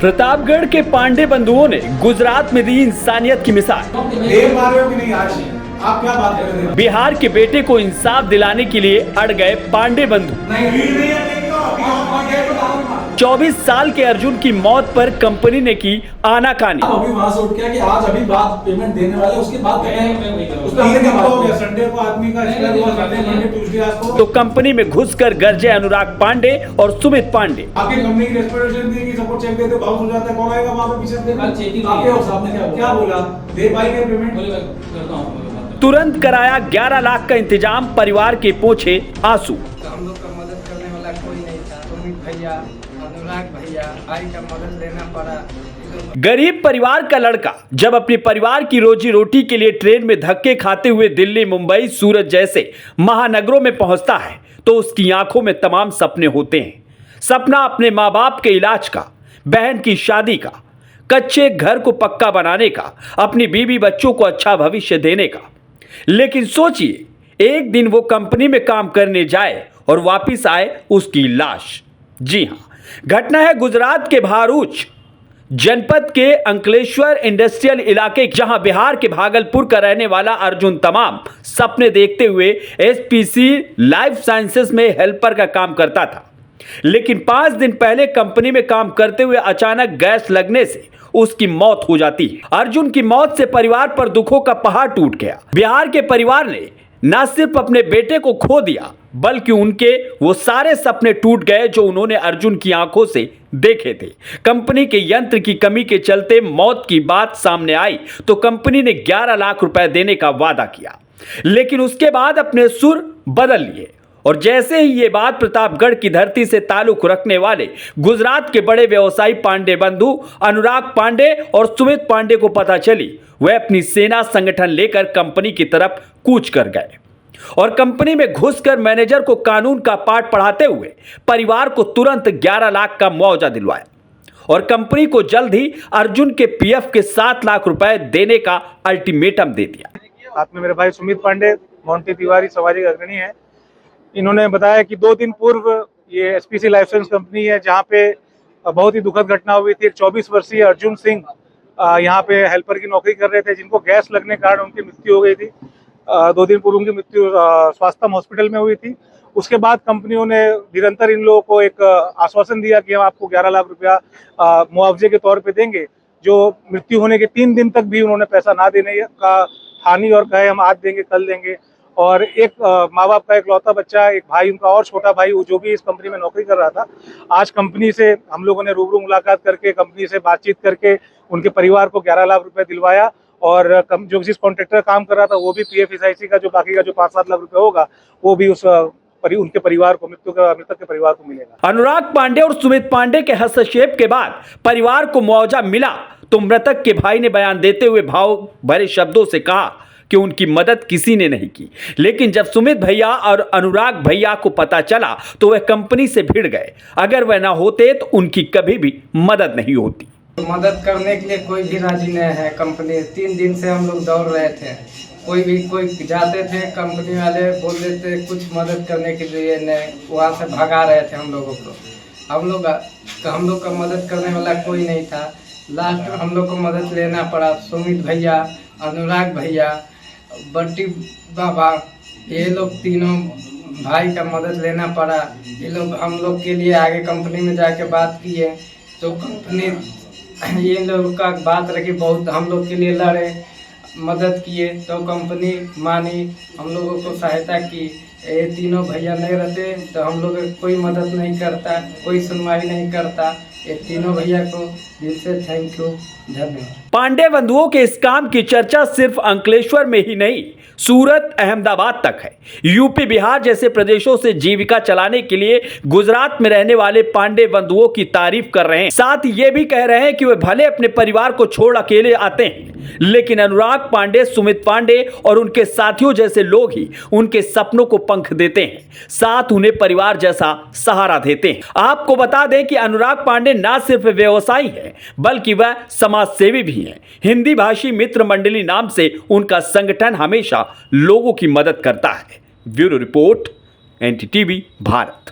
प्रतापगढ़ के पांडे बंधुओं ने गुजरात में दी इंसानियत की मिसाल। देर मार रहे हो कि नहीं आज आप क्या बात कर रहे हैं? बिहार के बेटे को इंसाफ दिलाने के लिए अड़ गए पांडे बंधु। नहीं भीड़ नहीं है, नहीं तो अभी आप गेट बताऊंगा। 24 साल के अर्जुन की मौत पर कंपनी ने की आनाकानी। आप अभी वहां से उठ के कि आज अभी बात पेमेंट देने वाले उसके बाद उसका ये क्या हो गया? संडे को आदमी का एक्सपायर हुआ, संडे मंडे ट्यूसडे आज को तो कंपनी में घुसकर गरजे अनुराग पांडे और सुमित पांडे। आपकी कंपनी की रेस्पिरेशन दी कि सपोर्ट चेक देते बाउंस हो जाता है, कौन आएगा वहां पे पीछे देने? आपके और साहब ने क्या बोला? दे भाई ने पेमेंट करता हूं। तुरंत कराया 11 लाख का इंतजाम, परिवार के पोंछे आंसू। तो हम लोग का मदद करने वाला कोई नहीं था। सुमित भैया, अनुराग भैया, भाई का मदद लेना पड़ा। गरीब परिवार का लड़का जब अपने परिवार की रोजी रोटी के लिए ट्रेन में धक्के खाते हुए दिल्ली, मुंबई, सूरत जैसे महानगरों में पहुंचता है तो उसकी आंखों में तमाम सपने होते हैं। सपना अपने माँ बाप के इलाज का, बहन की शादी का, कच्चे घर को पक्का बनाने का, अपनी बीवी बच्चों को अच्छा भविष्य देने का। लेकिन सोचिए, एक दिन वो कंपनी में काम करने जाए और वापिस आए उसकी लाश। जी हां, घटना है गुजरात के भरूच जनपद के अंकलेश्वर इंडस्ट्रियल इलाके, जहां बिहार के भागलपुर का रहने वाला अर्जुन तमाम सपने देखते हुए एसपीसी लाइफ साइंसेस में हेल्पर का काम करता था। लेकिन 5 दिन पहले कंपनी में काम करते हुए अचानक गैस लगने से उसकी मौत हो जाती है। अर्जुन की मौत से परिवार पर दुखों का पहाड़ टूट गया। बिहार के परिवार ने न सिर्फ अपने बेटे को खो दिया, बल्कि उनके वो सारे सपने टूट गए जो उन्होंने अर्जुन की आंखों से देखे थे। कंपनी के यंत्र की कमी के चलते मौत की बात सामने आई तो कंपनी ने 11 लाख रुपए देने का वादा किया, लेकिन उसके बाद अपने सुर बदल लिए। और जैसे ही ये बात प्रतापगढ़ की धरती से ताल्लुक रखने वाले गुजरात के बड़े व्यवसायी पांडे बंधु अनुराग पांडे और सुमित पांडे को पता चली, वह अपनी सेना संगठन लेकर कंपनी की तरफ कूच कर गए और कंपनी में घुसकर मैनेजर को कानून का पाठ पढ़ाते हुए परिवार को तुरंत 11 लाख का मुआवजा दिलवाया और कंपनी को जल्द ही अर्जुन के पीएफ के 7 लाख रुपए देने का अल्टीमेटम दे दिया। साथ में मेरे भाई सुमित पांडे, मोंटी तिवारी सवारी अग्रणी है। इन्होंने बताया कि 2 दिन पूर्व ये एसपीसी लाइसेंस कंपनी है जहाँ पे बहुत ही दुखद घटना हुई थी। एक 24 वर्षीय अर्जुन सिंह यहाँ पे हेल्पर की नौकरी कर रहे थे, जिनको गैस लगने के कारण उनकी मृत्यु हो गई थी। 2 दिन पूर्व उनकी मृत्यु स्वास्थ्यम हॉस्पिटल में हुई थी। उसके बाद कंपनियों ने निरंतर इन लोगों को एक आश्वासन दिया कि हम आपको 11 लाख रुपया मुआवजे के तौर पे देंगे। जो मृत्यु होने के 3 दिन तक भी उन्होंने पैसा ना देने का ठानी और कहे हम आज देंगे कल देंगे। और एक माँ बाप का इकलौता बच्चा, एक भाई उनका और छोटा भाई जो भी इस कंपनी में नौकरी कर रहा था, आज कंपनी से हम लोगों ने रूबरू मुलाकात करके कंपनी से बातचीत करके उनके परिवार को 11 लाख रुपए दिलवाया। और जो जिस कॉन्ट्रैक्टर काम कर रहा था वो भी पीएफ का जो बाकी का जो 5-7 लाख रुपए होगा वो भी उनके परिवार को, मृतक के परिवार को मिलेगा। अनुराग पांडे और सुमित पांडे के हस्तक्षेप के बाद परिवार को मुआवजा मिला तो मृतक के भाई ने बयान देते हुए भाव भरे शब्दों से कहा कि उनकी मदद किसी ने नहीं की। लेकिन जब सुमित भैया और अनुराग भैया को पता चला तो वह कंपनी से भिड़ गए। अगर वह ना होते तो उनकी कभी भी मदद नहीं होती। मदद करने के लिए कोई भी राजी नहीं है। कंपनी 3 दिन से हम लोग दौड़ रहे थे, कोई जाते थे, कंपनी वाले बोल देते कुछ मदद करने के लिए, नहीं वहाँ से भगा रहे थे हम लोगों को। हम लोग का मदद करने वाला कोई नहीं था। लास्ट में हम लोग को मदद लेना पड़ा। सुमित भैया, अनुराग भैया, बंटी बाबा, ये लोग तीनों भाई का मदद लेना पड़ा। ये लोग हम लोग के लिए आगे कंपनी में जाके बात किए तो कंपनी ये लोग का बात रखी, बहुत हम लोग के लिए लड़े, मदद किए तो कंपनी मानी, हम लोगों को सहायता की। ये तीनों भैया नहीं रहते तो हम लोग कोई मदद नहीं करता, कोई सुनवाई नहीं करता। ये तीनों भैया को दिल से थैंक यू, धन्यवाद। पांडे बंधुओं के इस काम की चर्चा सिर्फ अंकलेश्वर में ही नहीं, सूरत, अहमदाबाद तक है। यूपी, बिहार जैसे प्रदेशों से जीविका चलाने के लिए गुजरात में रहने वाले पांडे बंधुओं की तारीफ कर रहे हैं। साथ ये भी कह रहे हैं कि वे भले अपने परिवार को छोड़ अकेले आते हैं, लेकिन अनुराग पांडे, सुमित पांडे और उनके साथियों जैसे लोग ही उनके सपनों को पंख देते हैं, साथ उन्हें परिवार जैसा सहारा देते हैं। आपको बता दें कि अनुराग पांडे न सिर्फ व्यवसायी है बल्कि वह समाज सेवी भी हैं। हिंदी भाषी मित्र मंडली नाम से उनका संगठन हमेशा लोगों की मदद करता है। Bureau report, NDTV Bharat.